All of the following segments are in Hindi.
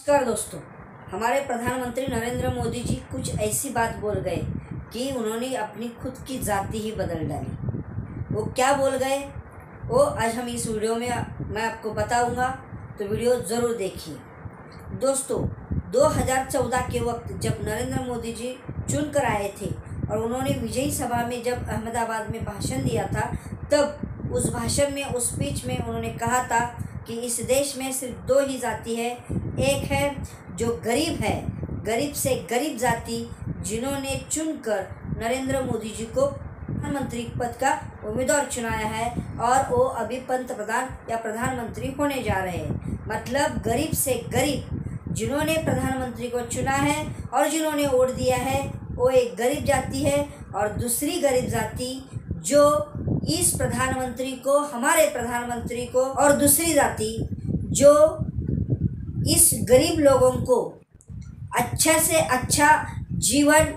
नमस्कार दोस्तों। हमारे प्रधानमंत्री नरेंद्र मोदी जी कुछ ऐसी बात बोल गए कि उन्होंने अपनी खुद की जाति ही बदल डाली। वो क्या बोल गए वो आज हम इस वीडियो में मैं आपको बताऊंगा, तो वीडियो ज़रूर देखिए। दोस्तों, 2014 के वक्त जब नरेंद्र मोदी जी चुन कर आए थे और उन्होंने विजयी सभा में जब अहमदाबाद में भाषण दिया था, तब उस भाषण में, उस स्पीच में उन्होंने कहा था कि इस देश में सिर्फ दो ही जाति है। एक है जो गरीब है, गरीब से गरीब जाति, जिन्होंने चुनकर नरेंद्र मोदी जी को प्रधानमंत्री पद का उम्मीदवार चुनाया है और वो अभी पंतप्रधान या प्रधानमंत्री होने जा रहे हैं। मतलब गरीब से गरीब जिन्होंने प्रधानमंत्री को चुना है और जिन्होंने वोट दिया है, वो एक गरीब जाति है। और दूसरी गरीब जाति जो इस प्रधानमंत्री को, हमारे प्रधानमंत्री को, और दूसरी जाति जो इस गरीब लोगों को अच्छा से अच्छा जीवन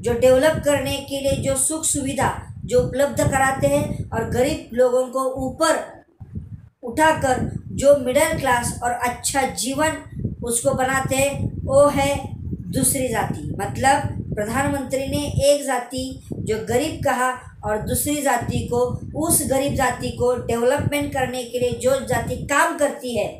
जो डेवलप करने के लिए जो सुख सुविधा जो उपलब्ध कराते हैं और गरीब लोगों को ऊपर उठाकर जो मिडिल क्लास और अच्छा जीवन उसको बनाते हैं, वो है दूसरी जाति। मतलब प्रधानमंत्री ने एक जाति जो गरीब कहा और दूसरी जाति को, उस गरीब जाति को डेवलपमेंट करने के लिए जो जाति काम करती है,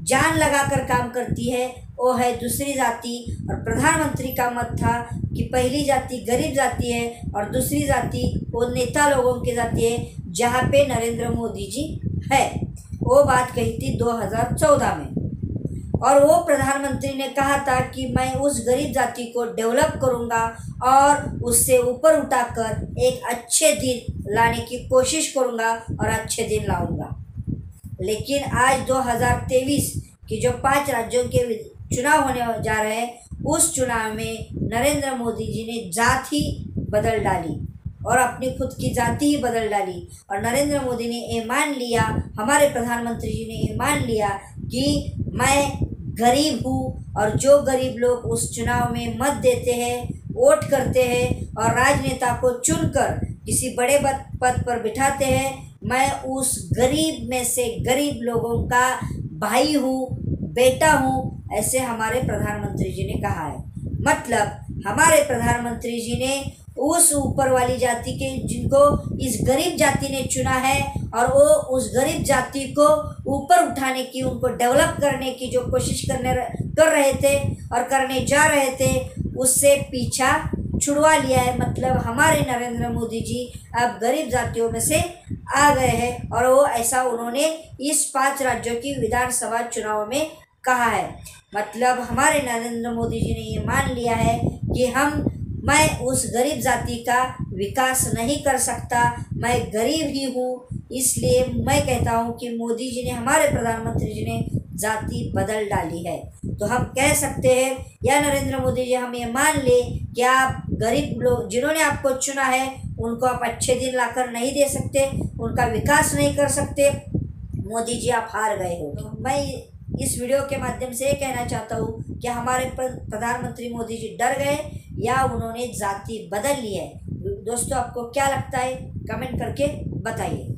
जान लगाकर काम करती है, वो है दूसरी जाति। और प्रधानमंत्री का मत था कि पहली जाति गरीब जाति है और दूसरी जाति वो नेता लोगों की जाति है, जहाँ पे नरेंद्र मोदी जी है। वो बात कही थी 2014 में। और वो प्रधानमंत्री ने कहा था कि मैं उस गरीब जाति को डेवलप करूंगा और उससे ऊपर उठाकर एक अच्छे दिन लाने की कोशिश करूंगा और अच्छे दिन लाऊंगा। लेकिन आज 2023 की जो 5 राज्यों के चुनाव होने जा रहे हैं, उस चुनाव में नरेंद्र मोदी जी ने जात ही बदल डाली और अपनी खुद की जाति ही बदल डाली। और नरेंद्र मोदी ने ये मान लिया, हमारे प्रधानमंत्री जी ने ये मान लिया कि मैं गरीब हूँ और जो गरीब लोग उस चुनाव में मत देते हैं, वोट करते हैं और राजनेता को चुनकर किसी बड़े पद पर बिठाते हैं, मैं उस गरीब में से गरीब लोगों का भाई हूँ, बेटा हूँ, ऐसे हमारे प्रधानमंत्री जी ने कहा है। मतलब हमारे प्रधानमंत्री जी ने उस ऊपर वाली जाति के, जिनको इस गरीब जाति ने चुना है और वो उस गरीब जाति को ऊपर उठाने की, उनको डेवलप करने की जो कोशिश कर रहे थे और करने जा रहे थे, उससे पीछा छुड़वा लिया है। मतलब हमारे नरेंद्र मोदी जी अब गरीब जातियों में से आ गए हैं और वो ऐसा उन्होंने इस 5 राज्यों की विधानसभा चुनाव में कहा है। मतलब हमारे नरेंद्र मोदी जी ने ये मान लिया है कि मैं उस गरीब जाति का विकास नहीं कर सकता, मैं गरीब ही हूँ। इसलिए मैं कहता हूँ कि मोदी जी ने, हमारे प्रधानमंत्री जी ने जाति बदल डाली है। तो हम कह सकते हैं, या नरेंद्र मोदी जी हम ये मान ले कि आप गरीब लोग जिन्होंने आपको चुना है, उनको आप अच्छे दिन लाकर नहीं दे सकते, उनका विकास नहीं कर सकते। मोदी जी आप हार गए हो। तो मैं इस वीडियो के माध्यम से ये कहना चाहता हूँ कि हमारे प्रधानमंत्री मोदी जी डर गए या उन्होंने जाति बदल ली है। दोस्तों, आपको क्या लगता है, कमेंट करके बताइए।